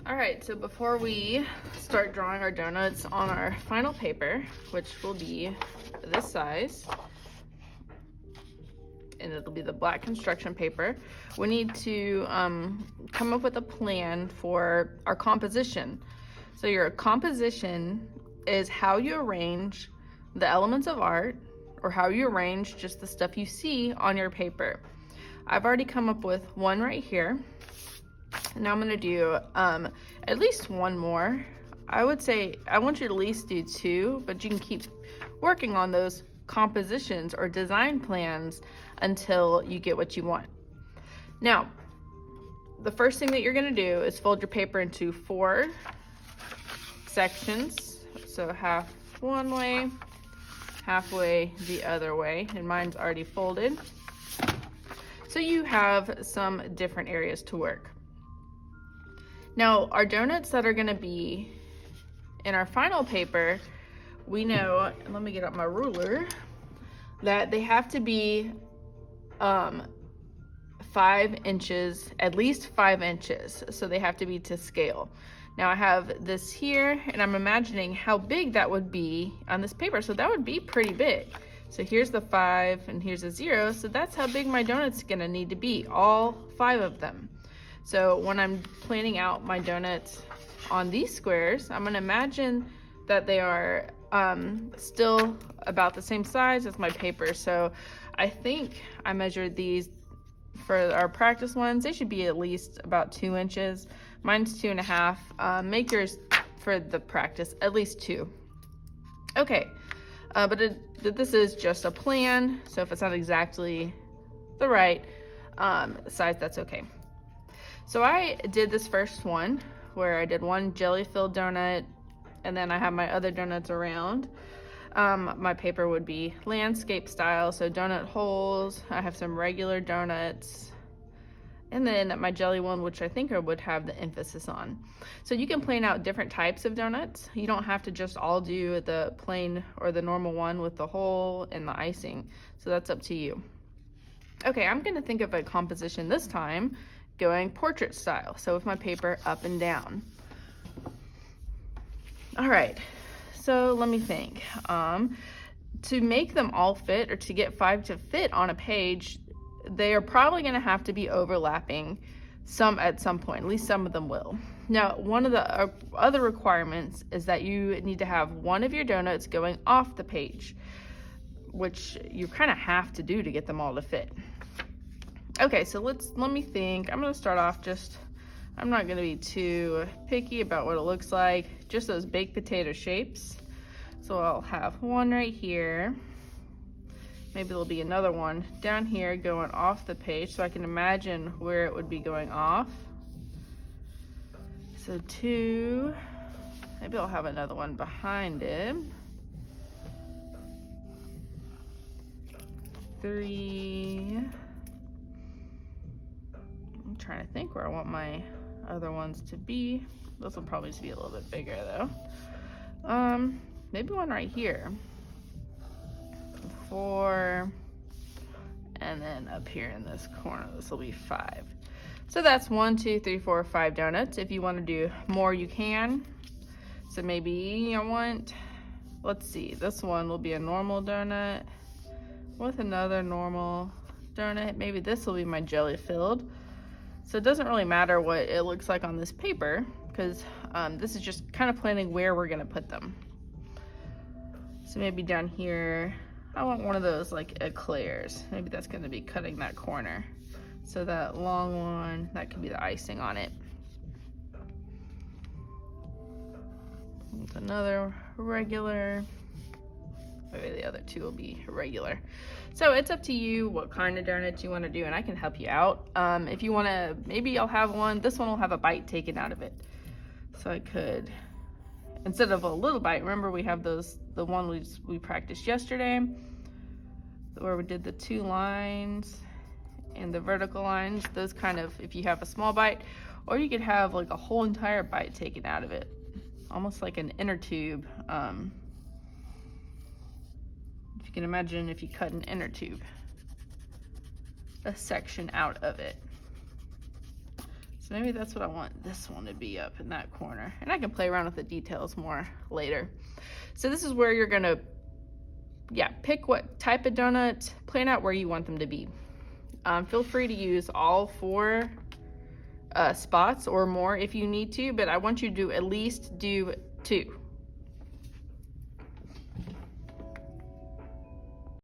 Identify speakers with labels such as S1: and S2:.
S1: All right, so before we start drawing our donuts on our final paper, which will be this size, and it'll be the black construction paper, we need to come up with a plan for our composition. So your composition is how you arrange the elements of art, or how you arrange just the stuff you see on your paper. I've already come up with one right here. Now I'm gonna do at least one more. I would say I want you to at least do two, but you can keep working on those compositions or design plans until you get what you want. Now, the first thing that you're gonna do is fold your paper into 4 sections. So half one way, halfway the other way, and mine's already folded. So you have some different areas to work. Now, our donuts that are gonna be in our final paper, we know, and let me get out my ruler, that they have to be 5 inches, at least 5 inches. So they have to be to scale. Now I have this here, and I'm imagining how big that would be on this paper. So that would be pretty big. So here's the 5 and here's a 0. So that's how big my donut's gonna need to be, all 5 of them. So when I'm planning out my donuts on these squares, I'm gonna imagine that they are still about the same size as my paper. So I think I measured these for our practice ones. They should be at least about 2 inches. Mine's 2.5. Make yours for the practice at least 2. Okay, but this is just a plan. So if it's not exactly the right size, that's okay. So I did this first one where I did one jelly-filled donut, and then I have my other donuts around. My paper would be landscape style, so donut holes. I have some regular donuts, and then my jelly one, which I think I would have the emphasis on. So you can plan out different types of donuts. You don't have to just all do the plain or the normal one with the hole and the icing. So that's up to you. Okay, I'm gonna think of a composition this time going portrait style. So with my paper up and down. All right, so let me think. To make them all fit, or to get 5 to fit on a page, they are probably gonna have to be overlapping at some point. At least some of them will. Now, one of the other requirements is that you need to have one of your donuts going off the page, which you kind of have to do to get them all to fit. Okay, so let me think. I'm gonna start off I'm not gonna be too picky about what it looks like, just those baked potato shapes. So I'll have one right here. Maybe there'll be another one down here going off the page, so I can imagine where it would be going off. So 2, maybe I'll have another one behind it. 3, I'm trying to think where I want my other ones to be. This will probably just be a little bit bigger though. Maybe one right here. 4, and then up here in this corner, this will be 5. So that's 1, 2, 3, 4, 5 donuts. If you want to do more, you can. So maybe I want, let's see, this one will be a normal donut with another normal donut. Maybe this will be my jelly filled. So it doesn't really matter what it looks like on this paper, because this is just kind of planning where we're gonna put them. So maybe down here, I want one of those like eclairs. Maybe that's gonna be cutting that corner. So that long one, that could be the icing on it. With another regular. Maybe the other 2 will be regular. So it's up to you what kind of donuts you want to do, and I can help you out. If you want to, maybe I'll have one. This one will have a bite taken out of it. So I could, instead of a little bite, remember we have the one we practiced yesterday, where we did the 2 lines and the vertical lines. Those kind of, if you have a small bite, or you could have like a whole entire bite taken out of it, almost like an inner tube. If you can imagine, if you cut an inner tube, a section out of it. So maybe that's what I want this one to be, up in that corner. And I can play around with the details more later. So this is where you're gonna, pick what type of donut, plan out where you want them to be. Feel free to use all 4 spots or more if you need to, but I want you to at least do 2.